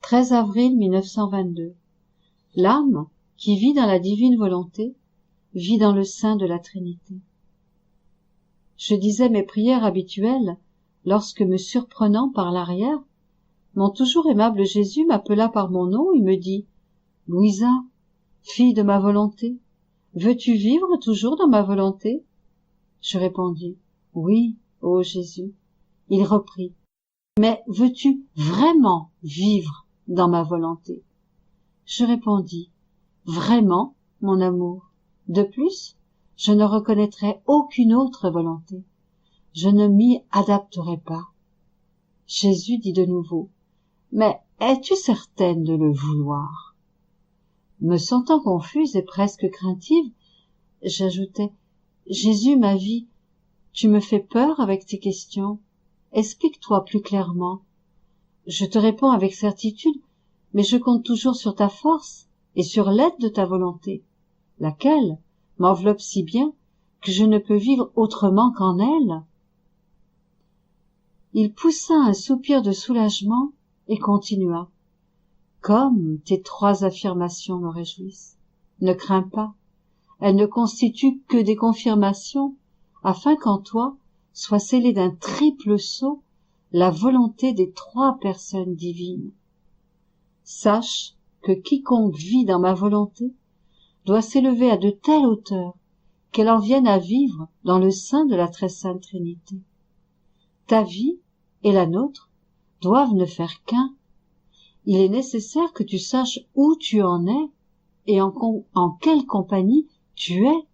13 avril 1922. L'âme, qui vit dans la divine volonté, vit dans le sein de la Trinité. Je disais mes prières habituelles lorsque, me surprenant par l'arrière, mon toujours aimable Jésus m'appela par mon nom et me dit « Louisa, fille de ma volonté, veux-tu vivre toujours dans ma volonté ?» Je répondis « Oui, ô Jésus. » Il reprit « Mais veux-tu vraiment vivre dans ma volonté ?» Je répondis « Vraiment, mon amour. De plus, je ne reconnaîtrai aucune autre volonté. Je ne m'y adapterai pas. » Jésus dit de nouveau « Mais es-tu certaine de le vouloir ?» Me sentant confuse et presque craintive, j'ajoutai « Jésus, ma vie, tu me fais peur avec tes questions. Explique-toi plus clairement. Je te réponds avec certitude, mais je compte toujours sur ta force et sur l'aide de ta volonté, laquelle m'enveloppe si bien que je ne peux vivre autrement qu'en elle. » Il poussa un soupir de soulagement et continua. « Comme tes 3 affirmations me réjouissent. Ne crains pas, elles ne constituent que des confirmations, afin qu'en toi soit scellée d'un triple sceau la volonté des 3 personnes divines. Sache que quiconque vit dans ma volonté doit s'élever à de telles hauteurs qu'elle en vienne à vivre dans le sein de la très sainte Trinité. Ta vie et la nôtre doivent ne faire qu'un. Il est nécessaire que tu saches où tu en es et en quelle compagnie tu es.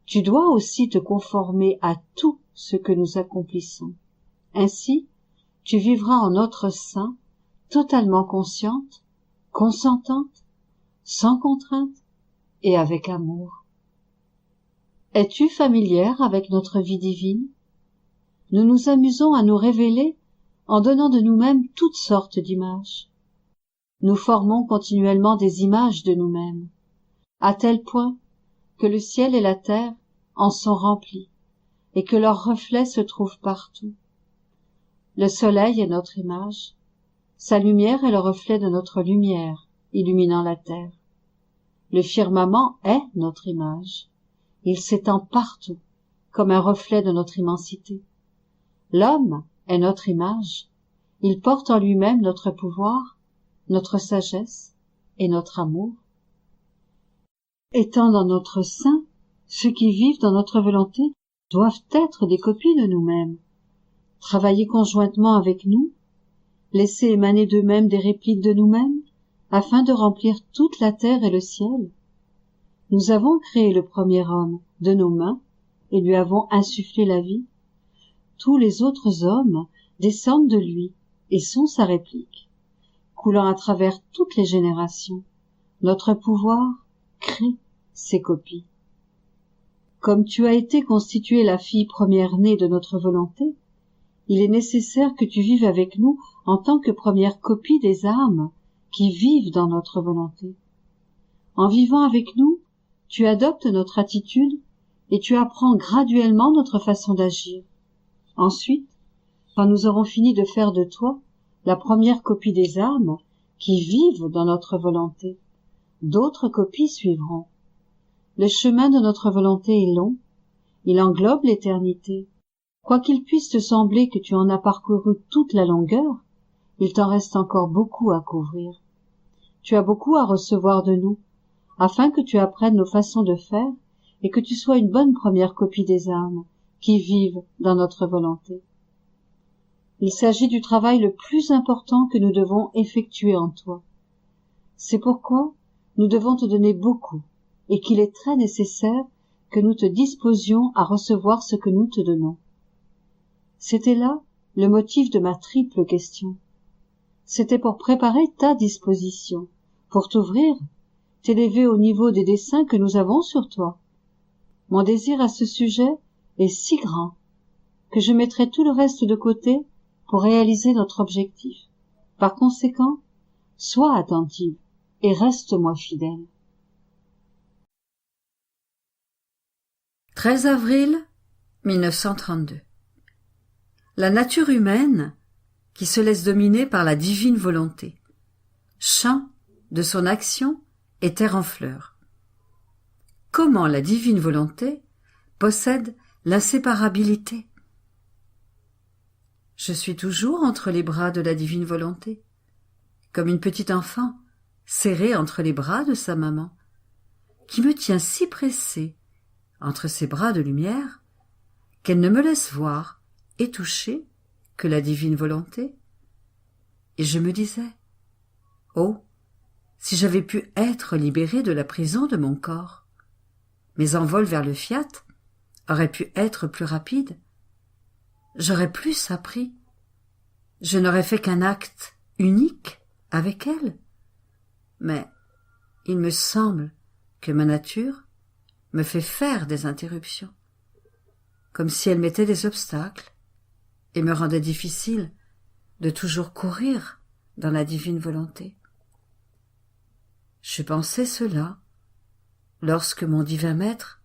Tu dois aussi te conformer à tout ce que nous accomplissons. Ainsi, tu vivras en notre sein, totalement consciente, consentante, sans contrainte et avec amour. Es-tu familière avec notre vie divine? Nous nous amusons à nous révéler en donnant de nous-mêmes toutes sortes d'images. Nous formons continuellement des images de nous-mêmes, à tel point que le ciel et la terre en sont remplis et que leurs reflets se trouvent partout. Le soleil est notre image, sa lumière est le reflet de notre lumière, illuminant la terre. Le firmament est notre image, il s'étend partout, comme un reflet de notre immensité. L'homme est notre image, il porte en lui-même notre pouvoir, notre sagesse et notre amour. Étant dans notre sein, ceux qui vivent dans notre volonté doivent être des copies de nous-mêmes, travailler conjointement avec nous, laisser émaner d'eux-mêmes des répliques de nous-mêmes, afin de remplir toute la terre et le ciel. Nous avons créé le premier homme de nos mains et lui avons insufflé la vie. Tous les autres hommes descendent de lui et sont sa réplique. Coulant à travers toutes les générations, notre pouvoir crée ses copies. Comme tu as été constituée la fille première-née de notre volonté, il est nécessaire que tu vives avec nous en tant que première copie des âmes qui vivent dans notre volonté. En vivant avec nous, tu adoptes notre attitude et tu apprends graduellement notre façon d'agir. Ensuite, quand nous aurons fini de faire de toi la première copie des âmes qui vivent dans notre volonté, d'autres copies suivront. Le chemin de notre volonté est long, il englobe l'éternité. Quoiqu'il puisse te sembler que tu en as parcouru toute la longueur, il t'en reste encore beaucoup à couvrir. Tu as beaucoup à recevoir de nous, afin que tu apprennes nos façons de faire et que tu sois une bonne première copie des âmes qui vivent dans notre volonté. Il s'agit du travail le plus important que nous devons effectuer en toi. C'est pourquoi nous devons te donner beaucoup et qu'il est très nécessaire que nous te disposions à recevoir ce que nous te donnons. C'était là le motif de ma triple question. C'était pour préparer ta disposition, pour t'ouvrir, t'élever au niveau des desseins que nous avons sur toi. Mon désir à ce sujet est si grand que je mettrai tout le reste de côté pour réaliser notre objectif. Par conséquent, sois attentive et reste-moi fidèle. 13 avril 1932. La nature humaine qui se laisse dominer par la divine volonté. champ de son action et terre en fleurs. Comment la divine volonté possède l'inséparabilité? Je suis toujours entre les bras de la divine volonté, comme une petite enfant serrée entre les bras de sa maman, qui me tient si pressée entre ses bras de lumière qu'elle ne me laisse voir et toucher que la divine volonté. Et je me disais, oh, si j'avais pu être libérée de la prison de mon corps, mes envols vers le fiat auraient pu être plus rapides. J'aurais plus appris. Je n'aurais fait qu'un acte unique avec elle. Mais il me semble que ma nature me fait faire des interruptions, comme si elle mettait des obstacles et me rendait difficile de toujours courir dans la divine volonté. Je pensais cela lorsque mon divin maître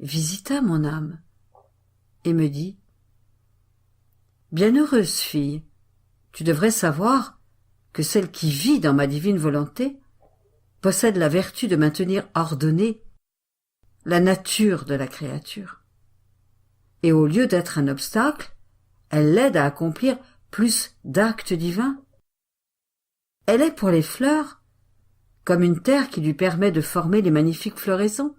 visita mon âme et me dit « Bienheureuse fille, tu devrais savoir que celle qui vit dans ma divine volonté possède la vertu de maintenir ordonnée la nature de la créature. Et au lieu d'être un obstacle, elle l'aide à accomplir plus d'actes divins. Elle est pour les fleurs comme une terre qui lui permet de former les magnifiques floraisons,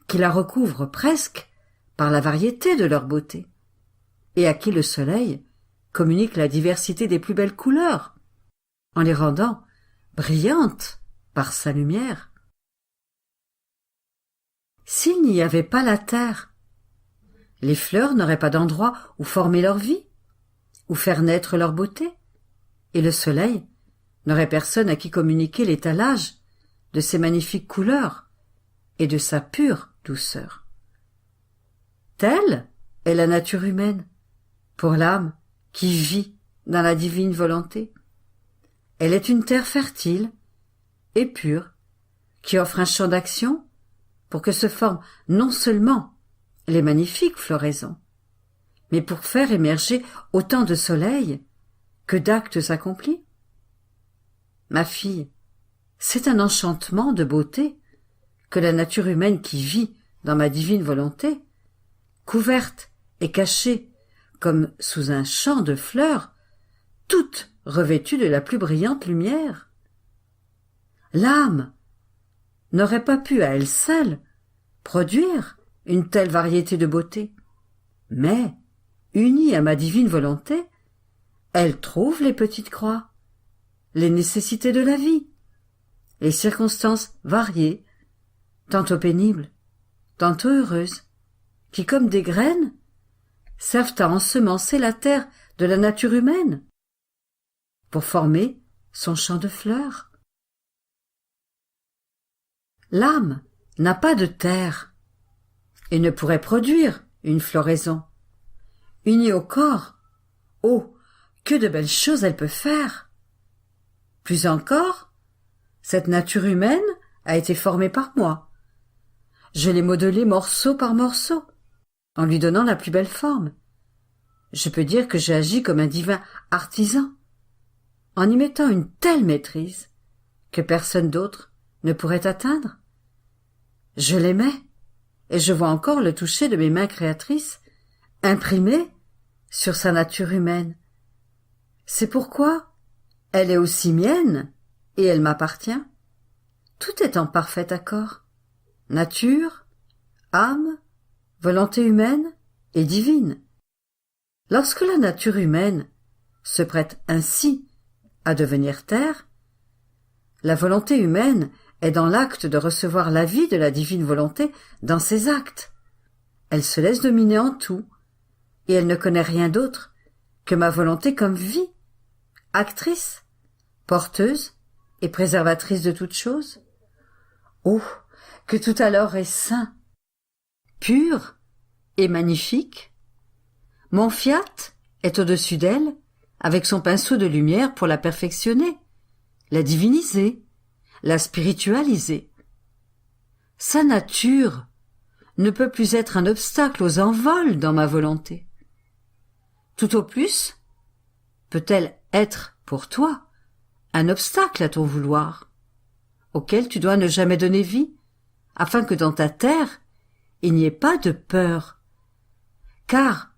qui la recouvre presque par la variété de leur beauté, et à qui le soleil communique la diversité des plus belles couleurs, en les rendant brillantes par sa lumière. S'il n'y avait pas la terre, les fleurs n'auraient pas d'endroit où former leur vie, où faire naître leur beauté, et le soleil n'aurait personne à qui communiquer l'étalage de ses magnifiques couleurs et de sa pure douceur. Telle est la nature humaine, pour l'âme qui vit dans la divine volonté. Elle est une terre fertile et pure, qui offre un champ d'action pour que se forment non seulement les magnifiques floraisons, mais pour faire émerger autant de soleil que d'actes accomplis. Ma fille, c'est un enchantement de beauté que la nature humaine qui vit dans ma divine volonté, couverte et cachée comme sous un champ de fleurs, toute revêtue de la plus brillante lumière. L'âme n'aurait pas pu à elle seule produire une telle variété de beauté, mais, unie à ma divine volonté, elle trouve les petites croix, les nécessités de la vie, les circonstances variées, tantôt pénibles, tantôt heureuses, qui, comme des graines, servent à ensemencer la terre de la nature humaine, pour former son champ de fleurs. L'âme n'a pas de terre, et ne pourrait produire une floraison. Unie au corps, oh, que de belles choses elle peut faire! Plus encore, cette nature humaine a été formée par moi. Je l'ai modelée morceau par morceau, en lui donnant la plus belle forme. Je peux dire que j'ai agi comme un divin artisan, en y mettant une telle maîtrise que personne d'autre ne pourrait atteindre. Je l'aimais, et je vois encore le toucher de mes mains créatrices imprimé sur sa nature humaine. C'est pourquoi elle est aussi mienne, et elle m'appartient. Tout est en parfait accord. Nature, âme, volonté humaine et divine. Lorsque la nature humaine se prête ainsi à devenir terre, la volonté humaine est dans l'acte de recevoir la vie de la divine volonté dans ses actes. Elle se laisse dominer en tout, et elle ne connaît rien d'autre que ma volonté comme vie, actrice, porteuse et préservatrice de toutes choses. Oh, que tout alors est saint, pur et magnifique. Mon fiat est au-dessus d'elle, avec son pinceau de lumière pour la perfectionner, la diviniser, la spiritualiser. Sa nature ne peut plus être un obstacle aux envols dans ma volonté. Tout au plus peut-elle être pour toi un obstacle à ton vouloir, auquel tu dois ne jamais donner vie, afin que dans ta terre, il n'y ait pas de peur. Car,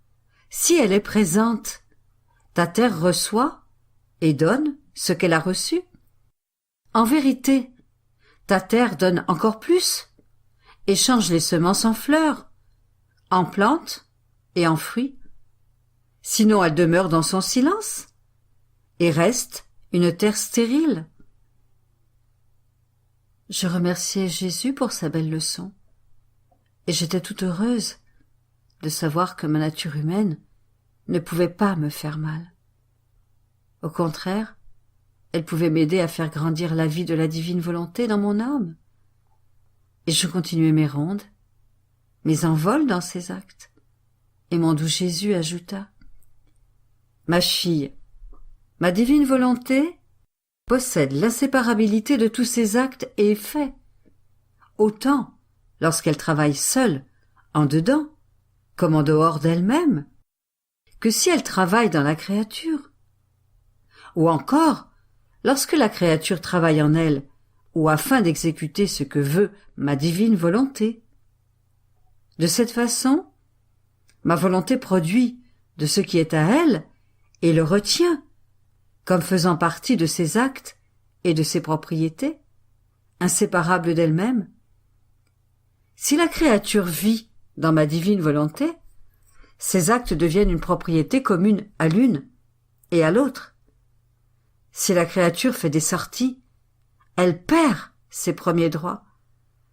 si elle est présente, ta terre reçoit et donne ce qu'elle a reçu. En vérité, ta terre donne encore plus, et change les semences en fleurs, en plantes et en fruits. Sinon elle demeure dans son silence, et reste une terre stérile. Je remerciais Jésus pour sa belle leçon, et j'étais toute heureuse de savoir que ma nature humaine ne pouvait pas me faire mal. Au contraire, elle pouvait m'aider à faire grandir la vie de la divine volonté dans mon âme. Et je continuais mes rondes, mes envols dans ces actes, et mon doux Jésus ajouta: Ma fille, ma divine volonté possède l'inséparabilité de tous ses actes et effets, autant lorsqu'elle travaille seule, en dedans, comme en dehors d'elle-même, que si elle travaille dans la créature, ou encore lorsque la créature travaille en elle, ou afin d'exécuter ce que veut ma divine volonté. De cette façon, ma volonté produit de ce qui est à elle et le retient, comme faisant partie de ses actes et de ses propriétés, inséparables d'elle-même. Si la créature vit dans ma divine volonté, ses actes deviennent une propriété commune à l'une et à l'autre. Si la créature fait des sorties, elle perd ses premiers droits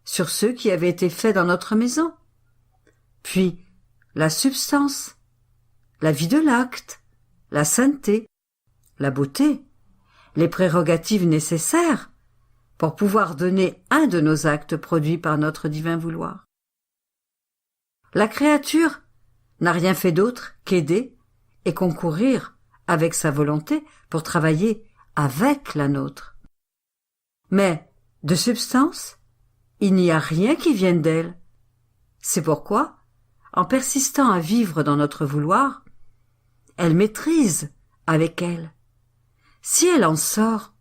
sur ceux qui avaient été faits dans notre maison. Puis, la substance, la vie de l'acte, la sainteté, la beauté, les prérogatives nécessaires pour pouvoir donner un de nos actes produits par notre divin vouloir. La créature n'a rien fait d'autre qu'aider et concourir avec sa volonté pour travailler avec la nôtre. Mais, de substance, il n'y a rien qui vienne d'elle. C'est pourquoi, en persistant à vivre dans notre vouloir, elle maîtrise avec elle. Si elle en sort,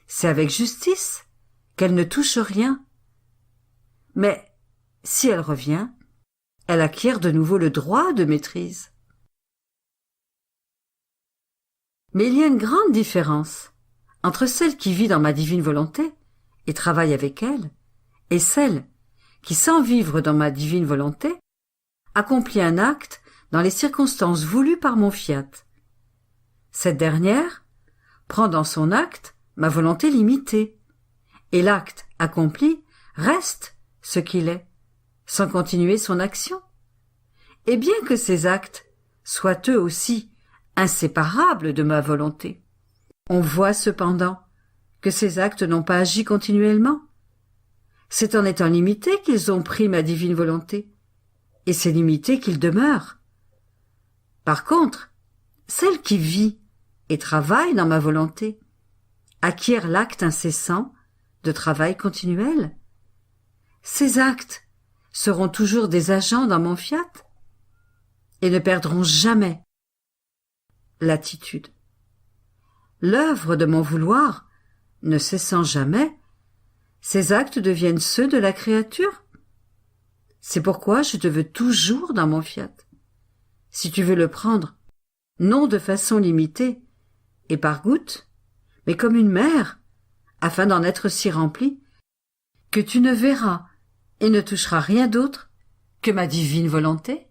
c'est avec justice qu'elle ne touche rien. Mais, si elle revient, elle acquiert de nouveau le droit de maîtrise. Mais il y a une grande différence entre celle qui vit dans ma divine volonté et travaille avec elle, et celle qui, sans vivre dans ma divine volonté, accomplit un acte dans les circonstances voulues par mon fiat. Cette dernière prend dans son acte ma volonté limitée, et l'acte accompli reste ce qu'il est, sans continuer son action. Et bien que ces actes soient eux aussi inséparables de ma volonté, on voit cependant que ces actes n'ont pas agi continuellement. C'est en étant limités qu'ils ont pris ma divine volonté, et c'est limité qu'ils demeurent. Par contre, celle qui vit et travaille dans ma volonté acquiert l'acte incessant de travail continuel. Ces actes seront toujours des agents dans mon fiat et ne perdront jamais l'attitude. L'œuvre de mon vouloir ne cessant jamais, ces actes deviennent ceux de la créature. C'est pourquoi je te veux toujours dans mon fiat. Si tu veux le prendre, non de façon limitée et par gouttes, mais comme une mer, afin d'en être si rempli que tu ne verras et ne toucheras rien d'autre que ma divine volonté.